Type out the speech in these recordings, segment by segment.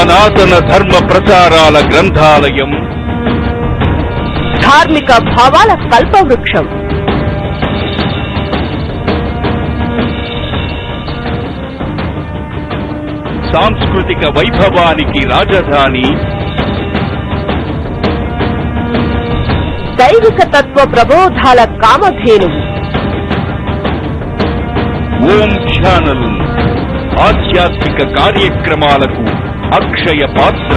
సనాతన ధర్మ ప్రచారాల గ్రంథాలయం, ధార్మిక భావాల కల్పవృక్షం, సాంస్కృతిక వైభవానికి రాజధాని, దైవిక తత్వ ప్రబోధాల కామధేనువు. ఓం ఛానల్ ఆధ్యాత్మిక కార్యక్రమాలకు అక్షయ పాత్ర.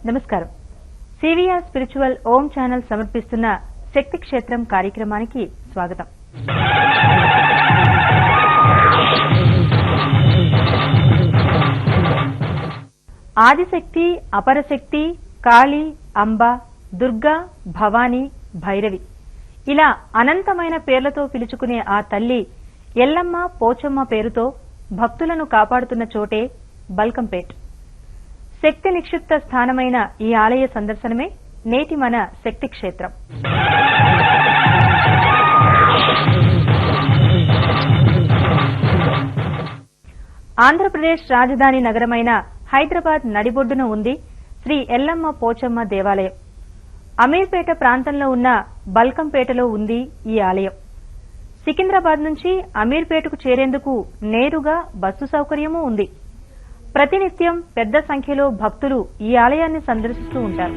నమస్కారం. సివిఆర్ స్పిరిచువల్ ఓం ఛానల్ సమర్పిస్తున్న శక్తి క్షేత్రం కార్యక్రమానికి స్వాగతం. ఆదిశక్తి, అపరశక్తి, కాళీ, అంబ, దుర్గా, భవానీ, భైరవి ఇలా అనంతమైన పేర్లతో పిలుచుకునే ఆ తల్లి ఎల్లమ్మ, పోచమ్మ పేరుతో భక్తులను కాపాడుతున్న చోటే బల్కంపేట్. శక్తి నిక్షిప్త స్థానమైన ఈ ఆలయ సందర్శనమే నేటి మన శక్తి క్షేత్రం. ఆంధ్రప్రదేశ్ రాజధాని నగరమైన హైదరాబాద్ నడిబొడ్డున ఉంది శ్రీ ఎల్లమ్మ పోచమ్మ దేవాలయం. అమీర్పేట ప్రాంతంలో ఉన్న బల్కంపేటలో ఉంది ఈ ఆలయం. సికింద్రాబాద్ నుంచి అమీర్పేటకు చేరేందుకు నేరుగా బస్సు సౌకర్యమూ ఉంది. ప్రతినిత్యం పెద్ద సంఖ్యలో భక్తులు ఈ ఆలయాన్ని సందర్శిస్తూ ఉంటారు.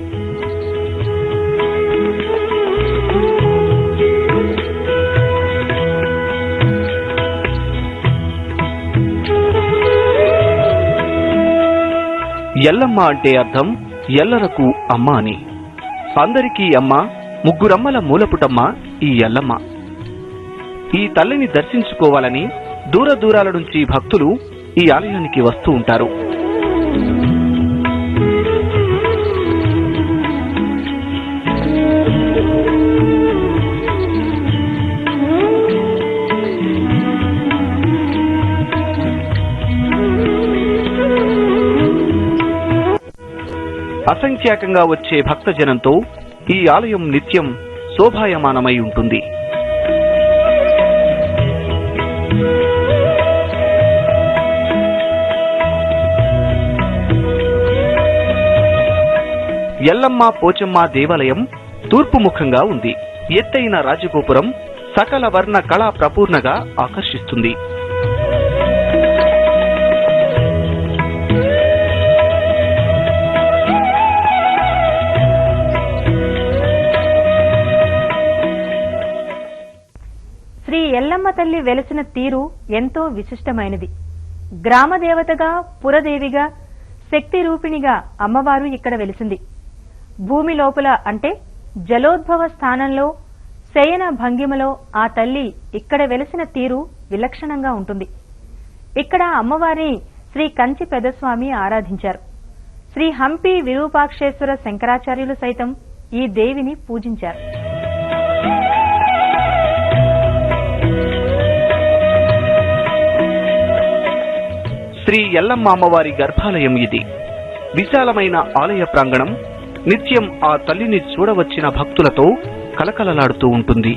ఎల్లమ్మ అంటే అర్థం ఎల్లరకు అమ్మ అని. అందరికీ అమ్మ, ముగ్గురమ్మల మూలపుటమ్మ ఈ ఎల్లమ్మ. ఈ తల్లిని దర్శించుకోవాలని దూర దూరాల నుంచి భక్తులు ఈ ఆలయానికి వస్తూ ఉంటారు. అసంఖ్యాకంగా వచ్చే భక్తజనంతో ఈ ఆలయం నిత్యం శోభాయమానమై ఉంటుంది. ఎల్లమ్మ పోచమ్మ దేవాలయం తూర్పు ముఖంగా ఉంది. ఎత్తైన రాజగోపురం సకల వర్ణ కళా ప్రపూర్ణగా ఆకర్షిస్తుంది. శ్రీ ఎల్లమ్మ తల్లి వెలసిన తీరు ఎంతో విశిష్టమైనది. గ్రామదేవతగా, పురదేవిగా, శక్తి రూపిణిగా అమ్మవారు ఇక్కడ వెలిసింది. భూమి లోపల అంటే జలోద్భవ స్థానంలో శయన భంగిమలో ఆ తల్లి ఇక్కడ వెలిసిన తీరు విలక్షణంగా ఉంటుంది. ఇక్కడ అమ్మవారిని శ్రీ కంచి పెదస్వామి ఆరాధించారు. శ్రీ హంపి విరూపాక్షేశ్వర శంకరాచార్యులు సైతం ఈ దేవిని పూజించారు. శ్రీ ఎల్లమ్మ అమ్మవారి గర్భాలయం ఇది. విశాలమైన ఆలయ ప్రాంగణం నిత్యం ఆ తల్లిని చూడవచ్చిన భక్తులతో కలకలలాడుతూ ఉంటుంది.